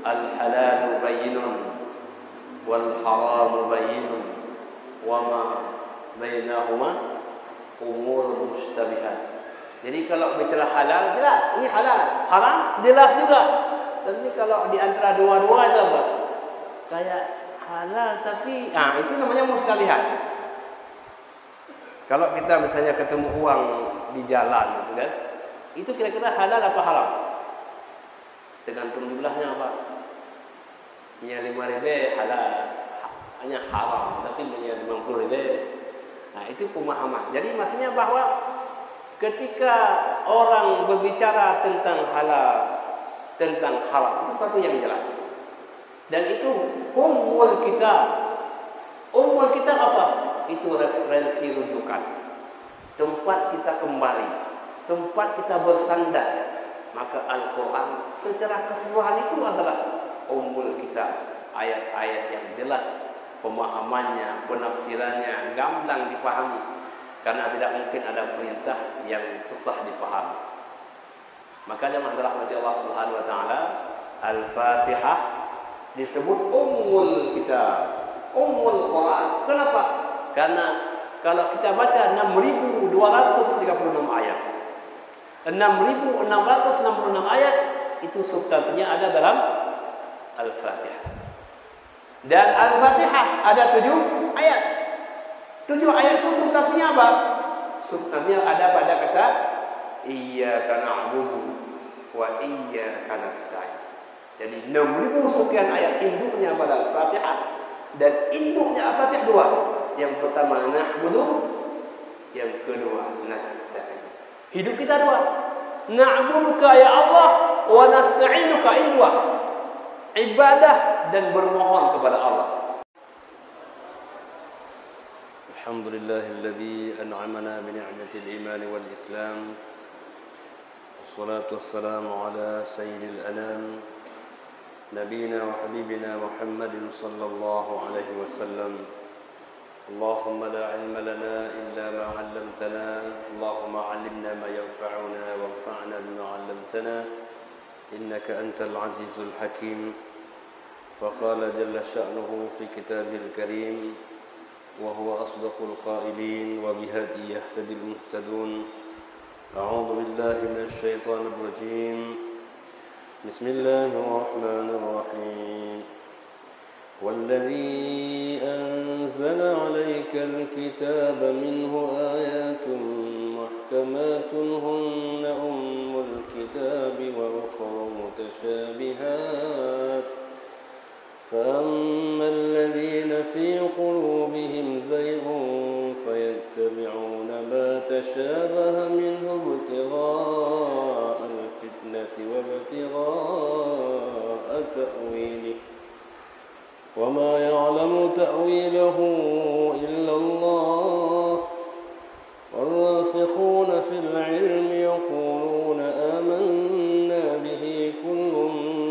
al-halalu bayyinun wal haramu bayyinun wa ma bainahuma umur mushtabihat. Jadi kalau bicara halal jelas, ini halal. Haram jelas juga. Tapi kalau di antara dua-dua itu apa? Kayak halal tapi itu namanya mushtabihat. Kalau kita misalnya ketemu uang di jalan gitu kan, itu kira-kira halal apa haram? Tergantung jumlahnya apa. Punya 5.000 halal, hanya haram, tapi punya 50.000. Nah, itu pemahaman. Jadi maksudnya bahwa ketika orang berbicara tentang halal, tentang haram, itu satu yang jelas. Dan itu ummul kitab. Ummul kitab apa? Itu referensi rujukan. Tempat kita kembali, tempat kita bersandar. Maka Al-Quran secara keseluruhan itu adalah ummul kitab. Ayat-ayat yang jelas, pemahamannya, penafsirannya gamblang dipahami. Karena tidak mungkin ada perintah yang susah dipahami. Maka dalam rahmat Allah Subhanahu wa taala, Al-Fatihah disebut ummul kitab, ummul Quran. Kenapa? Karena kalau kita baca 6.236 ayat, 6.666 ayat itu substansinya ada dalam Al-Fatihah. Dan Al-Fatihah ada 7 ayat. 7 ayat itu substansinya apa? Substansinya ada pada kata Iyyaka na'budu wa iyyaka nasta'in. Jadi 6.000 sekian ayat induknya pada Al-Fatihah, dan induknya Al-Fatihah 2. Yang pertama na'budu, yang kedua nasta'in. Hidup kita 2. Na'buduka ya Allah, wa nasta'inuka ini 2. Ibadah dan bermohon kepada Allah. Alhamdulillahilladzi an'amana bi ni'matil iman wal islam. Wassalatu wassalamu ala sayyidil anam, nabiyina wa habibina Muhammadin sallallahu alaihi wasallam. Allahumma la ilma lana illa ma 'allamtana. Allahumma 'allimna ma yanfa'una wanfa'na bima 'allamtana. Innaka antal azizul hakim. Faqala jalla sha'nuhu fi kitabil karim, wa huwa asdaqul qailin wa bihadi yahtadil muhtadun. A'udzu billahi minasy syaithanir rajim. Bismillahir rahmanir rahim. والذي أنزل عليك الكتاب منه آيات محكمات هن أم الكتاب وأخر متشابهات فأما الذين في قلوبهم زيغ فيتبعون ما تشابه منه ابتغاء الفتنة وابتغاء تأويله وما يعلم تأويله إلا الله والراسخون في العلم يقولون آمنا به كل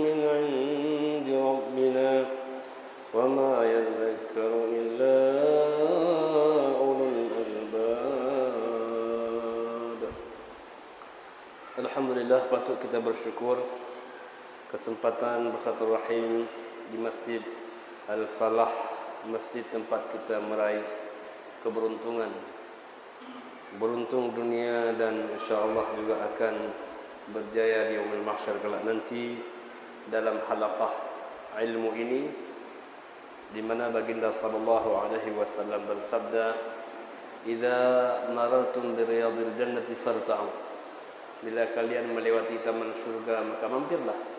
من عند ربنا وما يذكر إلا أولو الألباب. Alhamdulillah, patut kita bersyukur kesempatan bersilaturahim di Masjid Al-Falah, masjid tempat kita meraih keberuntungan, beruntung dunia dan insyaAllah juga akan berjaya di yaumil mahsyar kelak nanti dalam halaqah ilmu ini, di mana baginda sallallahu alaihi wasallam bersabda, "Idza marartum bi riyadil jannati farta'u." Bila kalian melewati taman surga maka mampirlah.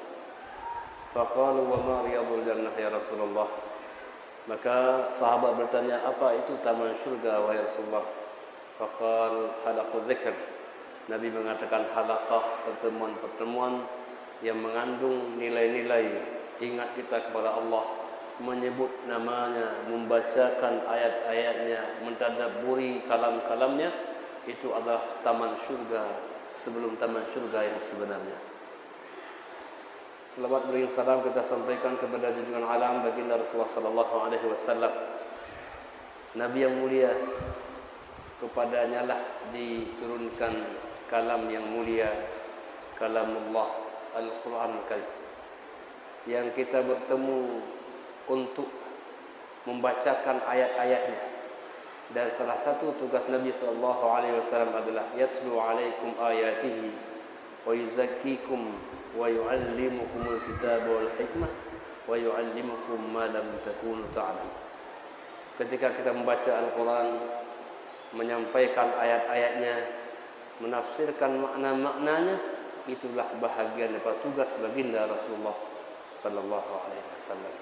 Faqalu wa ma riyadul jannah ya Rasulullah. Maka sahabat bertanya, apa itu taman surga wahai Rasulullah? Faqal halaqu dzikr. Nabi mengatakan halaqah, pertemuan-pertemuan yang mengandung nilai-nilai ingat kita kepada Allah, menyebut namanya, membacakan ayat-ayatnya, mentadabburi kalam-kalamnya. Itu adalah taman surga sebelum taman surga yang sebenarnya. Selamat beri salam kita sampaikan kepada junjungan alam baginda Rasulullah sallallahu alaihi wasallam, Nabi yang mulia. Kepadanya lah diturunkan kalam yang mulia, kalamullah Al-Quran Al-Karim. yang kita bertemu untuk membacakan ayat-ayatnya. Dan salah satu tugas Nabi SAW adalah yatlu alaikum ayatihi wa yuzakkikum wa yu'allimukumul kitaba wal hikmah wa yu'allimukum ma lam takunu ta'lamun. Ketika kita membaca Al-Quran, menyampaikan ayat-ayatnya, menafsirkan makna-maknanya, itulah bahagian daripada tugas baginda Rasulullah sallallahu alaihi wasallam.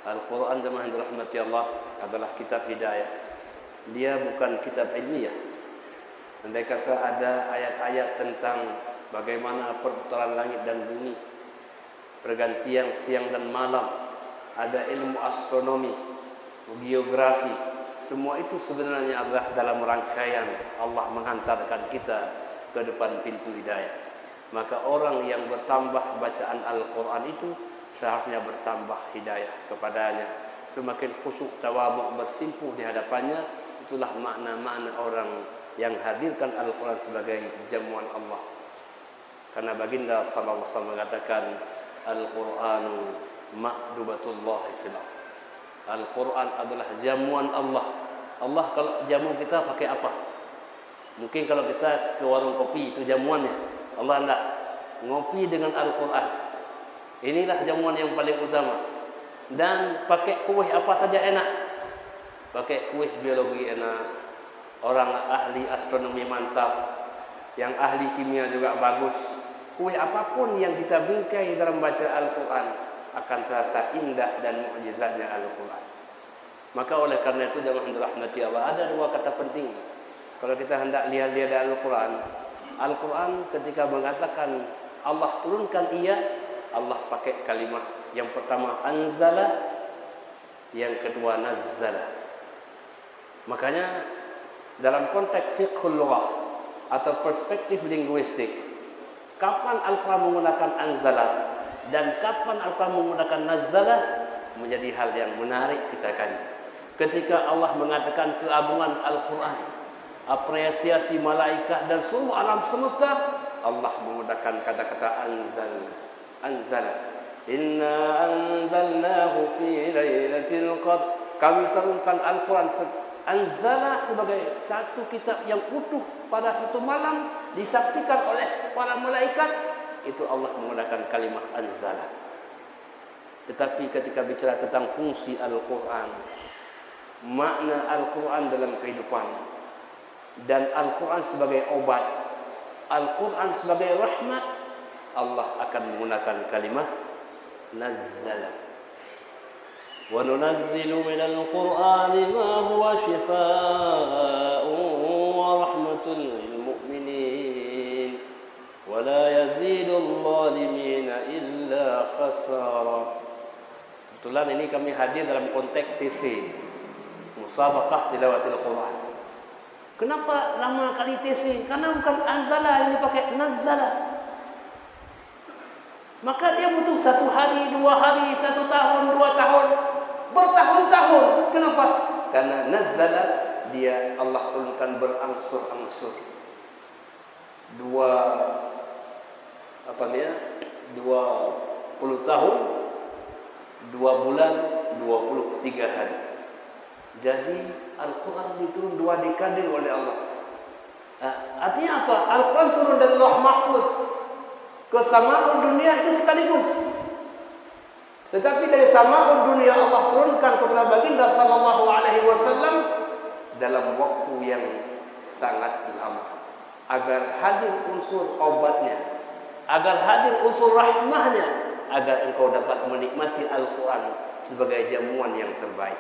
Al-Quran jemaah yang dirahmati Allah adalah kitab hidayah. Dia bukan kitab ilmiah. Andai kata ada ayat-ayat tentang bagaimana perputaran langit dan bumi, pergantian siang dan malam, ada ilmu astronomi, geografi, semua itu sebenarnya adalah dalam rangkaian Allah menghantarkan kita ke depan pintu hidayah. Maka orang yang bertambah bacaan Al-Quran itu seharusnya bertambah hidayah kepadanya. Semakin khusyuk tawadhu bersimpuh di hadapannya, itulah makna-makna orang yang hadirkan Al-Quran sebagai jamuan Allah. Karena baginda sallallahu alaihi wasallam mengatakan Al-Qur'anu ma'dubatullah fil ardh. Al-Quran adalah jamuan Allah. Allah kalau jamu kita pakai apa? Mungkin kalau kita ke warung kopi itu jamuannya. Allah tidak. Ngopi dengan Al-Quran. Inilah jamuan yang paling utama. Dan pakai kuih apa saja enak. Pakai kuih biologi enak. Orang ahli astronomi mantap. Yang ahli kimia juga bagus. Kuih apapun yang kita bingkai dalam baca Al-Quran akan terasa indah dan mukjizatnya Al-Quran. Maka oleh karena itu jemaah dirahmati Allah, ada dua kata penting. Kalau kita hendak lihat-lihat Al-Quran, Al-Quran ketika mengatakan Allah turunkan ia, Allah pakai kalimat yang pertama anzala, yang kedua nazzala. Makanya dalam konteks fiqhul lughah atau perspektif linguistik, kapan Al-Quran menggunakan anzala dan kapan Al-Quran menggunakan nazzala menjadi hal yang menarik kita kaji. Ketika Allah mengatakan keagungan Al-Quran, apresiasi malaikat dan seluruh alam semesta, Allah menggunakan kata-kata anzal. Inna anzalnahu fi lailatul qadr. Kami turunkan Al-Quran anzala sebagai satu kitab yang utuh pada satu malam disaksikan oleh para malaikat. Itu Allah menggunakan kalimat anzala. Tetapi ketika bicara tentang fungsi Al-Quran, makna Al-Quran dalam kehidupan, dan Al-Quran sebagai obat, Al-Quran sebagai rahmat, Allah akan menggunakan kalimat nazzala. Wa nunazzilu minal Qur'ani ma huwa shifaa'un wa rahmatun lil mu'minin wa la yazidul zalimina illa khasara. Kebetulan ini kami hadir dalam konteks TC, musabaqah tilawatil Quran. Kenapa lama kali TC? Karena bukan anzala, ini pakai nazzala. Maka dia butuh 1 hari, 2 hari, 1 tahun, 2 tahun, bertahun-tahun. Kenapa? Karena nazzala dia Allah turunkan berangsur-angsur. 20 tahun, 2 bulan, 23 hari. Jadi Al-Quran diturun 2 dekade oleh Allah. Artinya apa? Al-Quran turun dari Lauh Mahfuz ke Sama'ud dunia itu sekaligus. Tetapi dari Sama'ud dunia Allah turunkan kepada baginda sallallahu alaihi wasallam dalam waktu yang sangat lama, agar hadir unsur obatnya, agar hadir unsur rahmahnya, agar engkau dapat menikmati Al-Quran sebagai jamuan yang terbaik.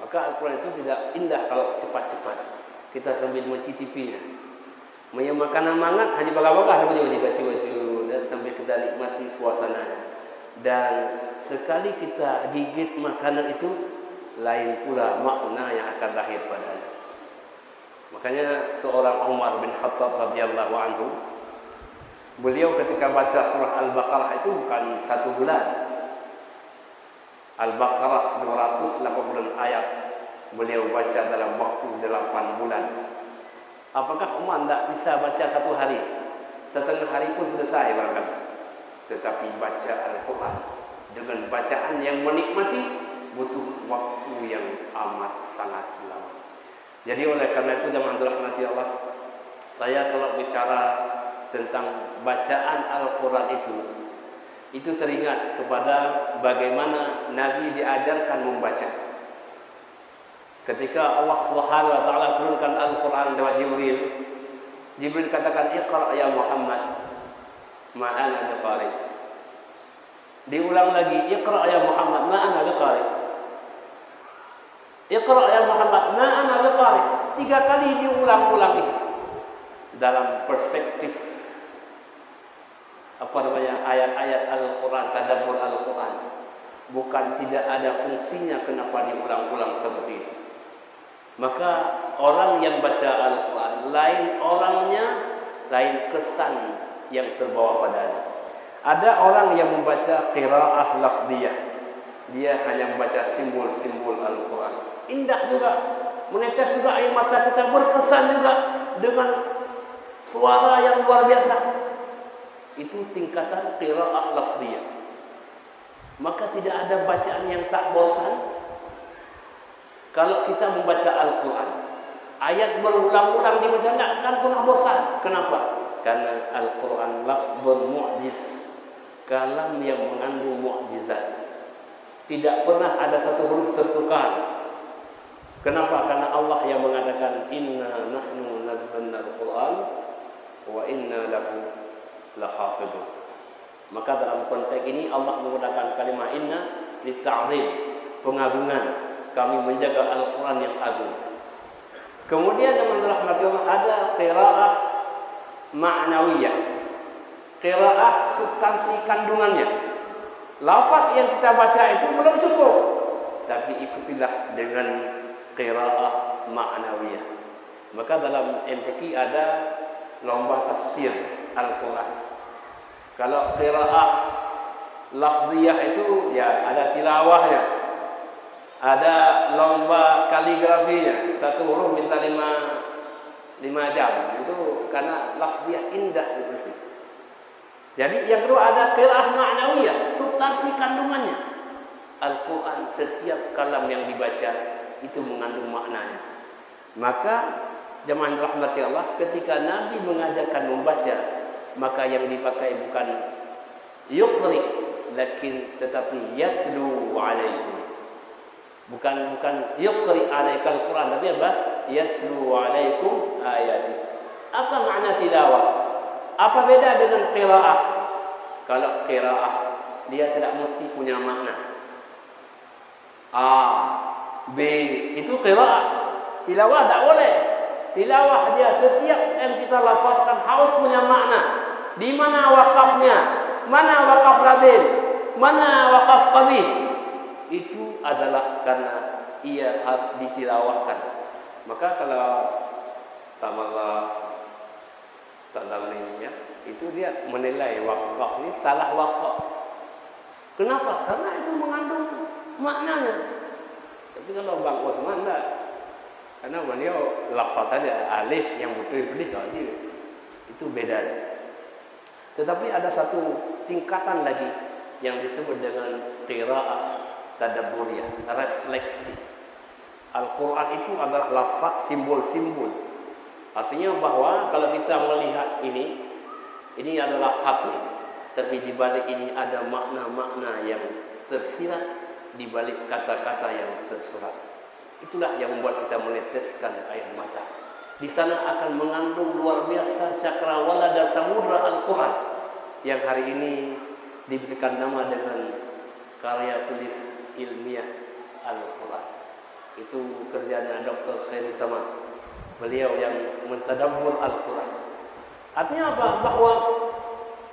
Maka Al-Quran itu tidak indah kalau cepat-cepat kita sambil mencicipinya. Makanan mangat hanya bagah-bagah dibaca-baca dan sambil kita nikmati suasananya. Dan sekali kita gigit makanan itu, lain pula makna yang akan lahir padanya. Makanya seorang Umar bin Khattab radhiyallahu anhu, beliau ketika baca surah Al-Baqarah itu bukan 1 bulan. Al-Baqarah 280 ayat beliau baca dalam waktu 8 bulan. Apakah Umar tidak bisa baca 1 hari? Setengah hari pun selesai barangkali. Tetapi baca Al-Quran dengan bacaan yang menikmati butuh waktu yang amat sangat lama. Jadi oleh karena itu jemaah dirahmati Allah, saya kalau bicara tentang bacaan Al-Quran itu teringat kepada bagaimana Nabi diajarkan membaca. Ketika Allah Subhanahu wa taala turunkan Al-Quran lewat Jibril katakan, "Iqra ya Muhammad, ma ana biqari." Diulang lagi, "Iqra ya Muhammad, ma ana biqari." "Iqra ya Muhammad, ma ana biqari." 3 kali diulang-ulang itu. Dalam perspektif ayat-ayat Al-Quran, tadabbur Al-Quran, bukan tidak ada fungsinya kenapa diulang-ulang seperti itu. Maka orang yang baca Al-Quran, lain orangnya, lain kesan yang terbawa padanya. Ada orang yang membaca qiraah lafdiyah, dia hanya membaca simbol-simbol Al-Quran. Indah juga, menetes juga air mata kita, berkesan juga dengan suara yang luar biasa. Itu tingkatan qiraah lafdiyah. Maka tidak ada bacaan yang tak bosan kalau kita membaca Al-Quran. Ayat berulang-ulang dibaca, tidak akan pernah bosan. Kenapa? Karena Al-Quran lafzun mu'jiz, kalam yang mengandung mu'jizat. Tidak pernah ada satu huruf tertukar. Kenapa? Karena Allah yang mengatakan, "Inna nahnu nazzalna al-Quran wa inna lahu lahafidun." Maka dalam konteks ini Allah menggunakan kalimat inna litta'zim, pengagungan. Kami menjaga Al-Quran yang agung. Kemudian teman-teman rahmati Allah, ada qiraah ma'nawiyah, qiraah substansi kandungannya. Lafaz yang kita baca itu belum cukup, tapi ikutilah dengan qiraah ma'nawiyah. Maka dalam MTQ ada lomba tafsir Al-Quran. Kalau qiraah lafziyah itu ya ada tilawahnya, ada lomba kaligrafinya, satu huruf bisa 5 jam. Itu karena lafziyah indah itu sih. Jadi yang kedua ada qiraah ma'nawiyah, substansi kandungannya. Al-Quran setiap kalam yang dibaca itu mengandung maknanya. Maka jemaah rahmati Allah, ketika Nabi mengajarkan membaca, maka yang dipakai bukan yuqri, lakin tetapi yatlu alaikum. Bukan yuqri alaikal Quran, tapi apa? Yatlu alaikum ayati. Apa makna tilawah? Apa beda dengan qiraah? Kalau qiraah dia tidak mesti punya makna. A, B itu qiraah. Tilawah tak boleh. Tilawah dia setiap yang kita lafazkan harus punya makna. Di mana wakafnya? Mana wakaf ladin? Mana wakaf qabih? Itu adalah karena ia harus ditilawahkan. Maka kalau salam ini ya, itu dia menilai wakaf ini salah wakaf. Kenapa? Karena itu mengandung maknanya. Tapi kalau Bang Osman enggak, karena beliau lafaz saja alif yang betul itu dia, itu beda. Tetapi ada satu tingkatan lagi yang disebut dengan qiraah tadabburiyah, refleksi. Al-Quran itu adalah lafaz simbol-simbol. Artinya bahwa kalau kita melihat ini adalah hak, tapi di balik ini ada makna-makna yang tersirat di balik kata-kata yang tersurat. Itulah yang membuat kita meneteskan air mata. Di sana akan mengandung luar biasa cakrawala dan samudra Al-Quran yang hari ini diberikan nama dengan karya tulis ilmiah Al-Quran. Itu kerjanya Dr. Khairi Zaman. Beliau yang mentadabbur Al-Quran. Artinya apa? Bahwa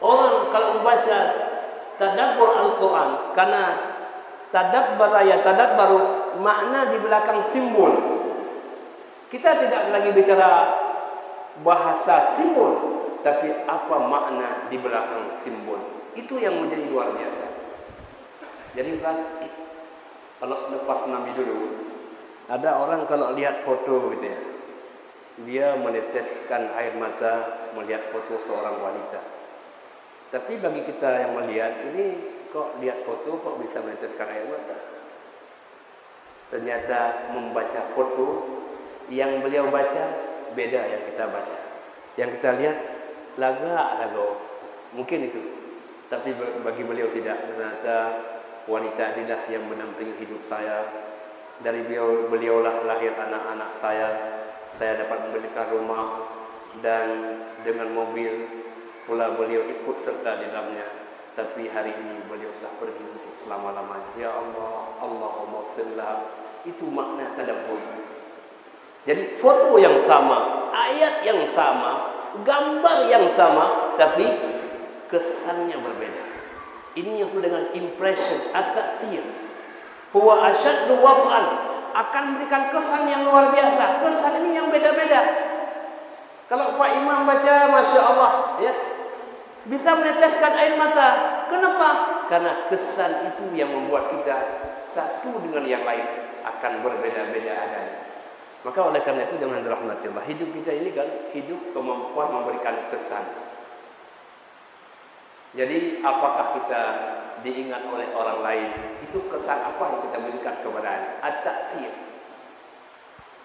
orang kalau membaca tadabbur Al-Quran, karena tadabbaru makna di belakang simbol. Kita tidak lagi bicara bahasa simbol, tapi apa makna di belakang simbol. Itu yang menjadi luar biasa. Jadi Ustaz, kalau lepas Nabi dulu, ada orang kalau lihat foto gitu ya, dia meneteskan air mata melihat foto seorang wanita. Tapi bagi kita yang melihat ini kok lihat foto kok bisa meneteskan air mata. Ternyata membaca foto yang beliau baca beda yang kita baca. Yang kita lihat laga. Mungkin itu. Tapi bagi beliau tidak. Ternyata wanita inilah yang menampingi hidup saya. Dari beliaulah lahir anak-anak saya. Saya dapat membelikan rumah dan dengan mobil pula beliau ikut serta di dalamnya. Tapi hari ini beliau telah pergi untuk selama-lamanya. Ya Allah, Allahumma firlah. Itu makna tadabbur. Jadi foto yang sama, ayat yang sama, gambar yang sama, tapi kesannya berbeda. Ini yang disebut dengan impression, at-ta'thir. Huwa asyaddu waf'an, akan memberikan kesan yang luar biasa. Kesan ini yang beda-beda. Kalau Pak Imam baca, Masya Allah, ya, bisa meneteskan air mata. Kenapa? Karena kesan itu yang membuat kita satu dengan yang lain akan berbeda-beda adanya. Maka oleh karena itu jangan dirahmati Allah. Hidup kita ini kan hidup kemampuan memberikan kesan. Jadi apakah kita diingat oleh orang lain? Itu kesan apa yang kita berikan kepada at-ta'thir.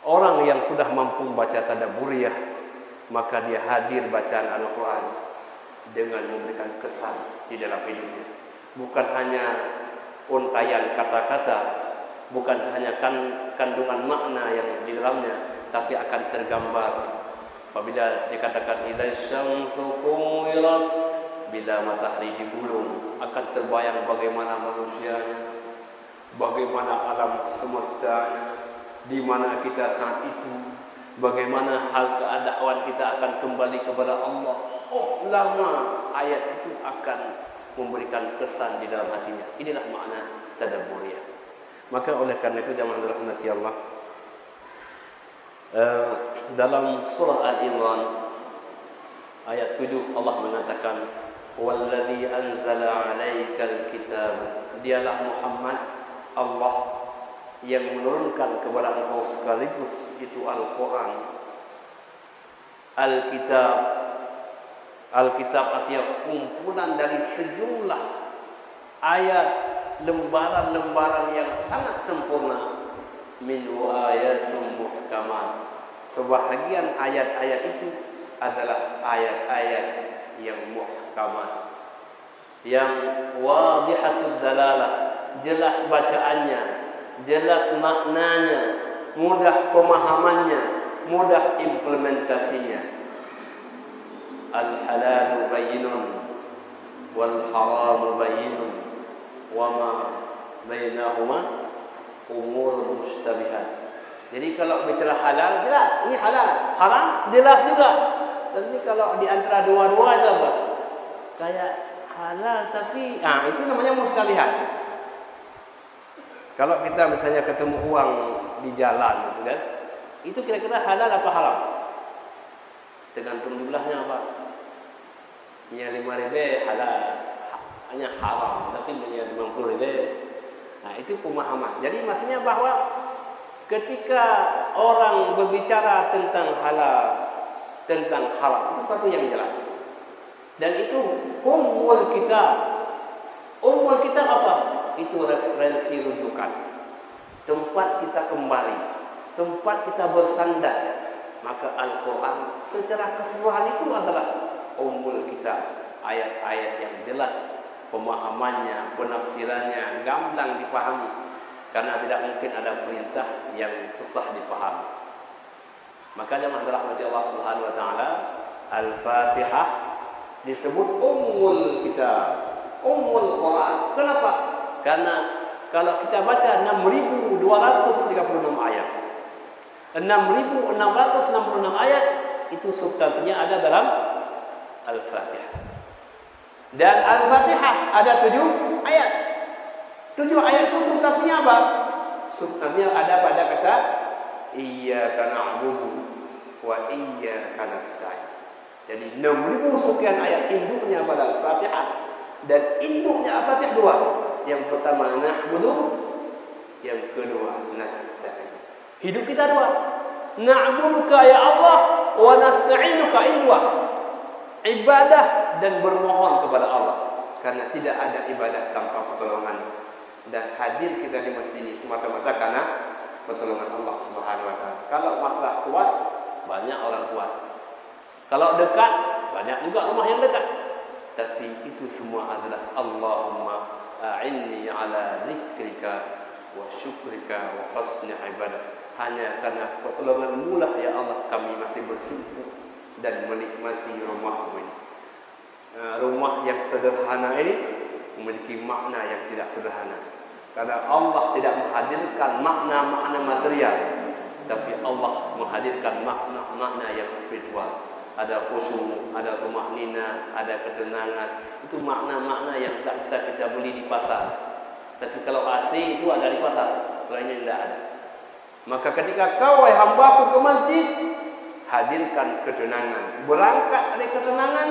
Orang yang sudah mampu baca tadabburiyah, maka dia hadir bacaan Al-Quran dengan memberikan kesan di dalam hidupnya. Bukan hanya untaian kata-kata, bukan hanya kandungan makna yang di dalamnya, tapi akan tergambar. Apabila dikatakan idza syamsu kuwirat, bila matahari digulung, akan terbayang bagaimana manusianya, bagaimana alam semestanya, di mana kita saat itu, bagaimana hal keadaan kita akan kembali kepada Allah. Oh, lama ayat itu akan memberikan kesan di dalam hatinya. Inilah makna tadabburiyah. Maka oleh karena itu jamaah dirahmati Allah, dalam surah Al-Imran ayat 7 Allah mengatakan walladzi anzala 'alaikal kitab, dialah Muhammad Allah yang menurunkan kepada engkau sekaligus itu Al-Quran. Al-Kitab artinya kumpulan dari sejumlah ayat, lembaran-lembaran yang sangat sempurna. Min ayatun muhkamat, sebahagian ayat-ayat itu adalah ayat-ayat yang muhkamat, yang wadihatud dalalah, jelas bacaannya, jelas maknanya, mudah pemahamannya, mudah implementasinya. Al-halalu bayyinun wal haramu bayyinun wa ma bainahuma umur mustabihat. Jadi kalau bicara halal jelas, ini halal. Haram jelas juga. Tapi kalau di antara dua-dua itu apa? Kayak halal tapi itu namanya mustabihat. Kalau kita misalnya ketemu uang di jalan gitu kan, itu kira-kira halal apa haram? Tergantung jumlahnya apa. Punya 5.000 halal, hanya haram, tapi punya 50.000. Nah, itu pemahaman. Jadi maksudnya bahwa ketika orang berbicara tentang halal, tentang haram, itu satu yang jelas. Dan itu ummul kitab. Ummul kitab apa? Itu referensi rujukan. Tempat kita kembali, tempat kita bersandar. Maka Al-Quran secara keseluruhan itu adalah ummul kitab. Ayat-ayat yang jelas, pemahamannya, penafsirannya gamblang dipahami. Karena tidak mungkin ada perintah yang susah dipahami. Maka jemaah rahmati Allah Subhanahu wa taala, Al-Fatihah disebut ummul kitab, ummul Quran. Kenapa? Karena kalau kita baca 6.236 ayat, 6.666 ayat itu substansinya ada dalam Al-Fatihah. Dan Al-Fatihah ada 7 ayat. 7 ayat itu substansinya apa? Substansinya ada pada kata iyyaka na'budu wa iyyaka nasta'in. Jadi 6.000 sekian ayat induknya pada Al-Fatihah, dan induknya Al-Fatihah 2. Yang pertama na'budu, yang kedua nasta'in. Hidup kita 2. Na'buduka ya Allah wa nasta'inuka, ini 2. Ibadah dan bermohon kepada Allah. karena tidak ada ibadah tanpa pertolongan. Dan hadir kita di masjid ini semata-mata karena pertolongan Allah Subhanahu wa taala. Kalau masalah kuat, banyak orang kuat. Kalau dekat, banyak juga rumah yang dekat. Tapi itu semua adalah Allahumma a'inni ala zikrika wa syukrika wa husni ibadah. Hanya karena pertolongan-Mu lah ya Allah kami masih bersyukur dan menikmati rumah-Mu ini. Rumah yang sederhana ini memiliki makna yang tidak sederhana. Karena Allah tidak menghadirkan makna-makna material, tapi Allah menghadirkan makna-makna yang spiritual. Ada khusyuk, ada tumaknina, ada ketenangan. Itu makna-makna yang tak bisa kita beli di pasar. Tapi kalau asli itu ada di pasar, kalau ini tidak ada. Maka ketika kau wahai hambaku ke masjid, hadirkan ketenangan, berangkat dari ketenangan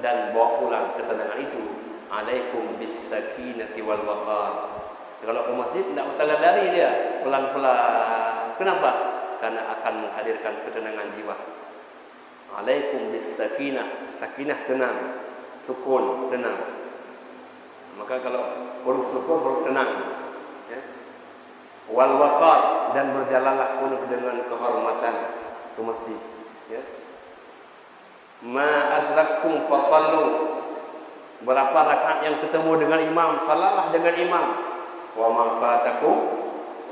dan bawa pulang ketenangan itu. Alaikum bis sakinati wal waqar. Kalau ke masjid tidak usah lari dia, pelan-pelan. Kenapa? Karena akan menghadirkan ketenangan jiwa. Alaikum bis sakinah. Sakinah tenang, sukun tenang. Maka kalau huruf sukun huruf tenang, ya. Wal waqar, dan berjalanlah penuh dengan kehormatan ke masjid, ya. Ma adraktum fasallu. Berapa rakaat yang ketemu dengan imam, salatlah dengan imam. Wa ma fatakum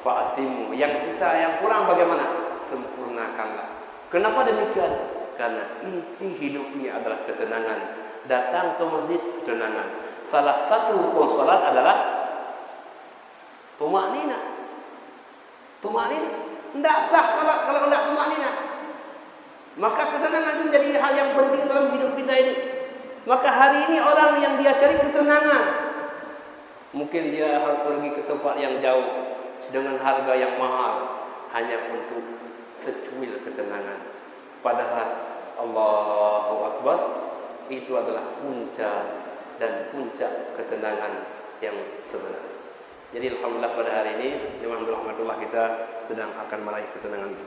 fa'timu. Yang sisa yang kurang bagaimana? Sempurnakanlah. Kenapa demikian? Karena inti hidup ini adalah ketenangan. Datang ke masjid ketenangan. Salah satu rukun salat adalah tumaknina. Tumaknina. Tidak sah salat kalau tidak tumaknina. Maka ketenangan itu menjadi hal yang penting dalam hidup kita ini. Maka hari ini orang yang dia cari ketenangan, mungkin dia harus pergi ke tempat yang jauh dengan harga yang mahal hanya untuk secuil ketenangan. Padahal Allahu Akbar itu adalah puncak dan puncak ketenangan yang sebenar. Jadi alhamdulillah pada hari ini, dengan rahmatullah kita sedang akan meraih ketenangan itu.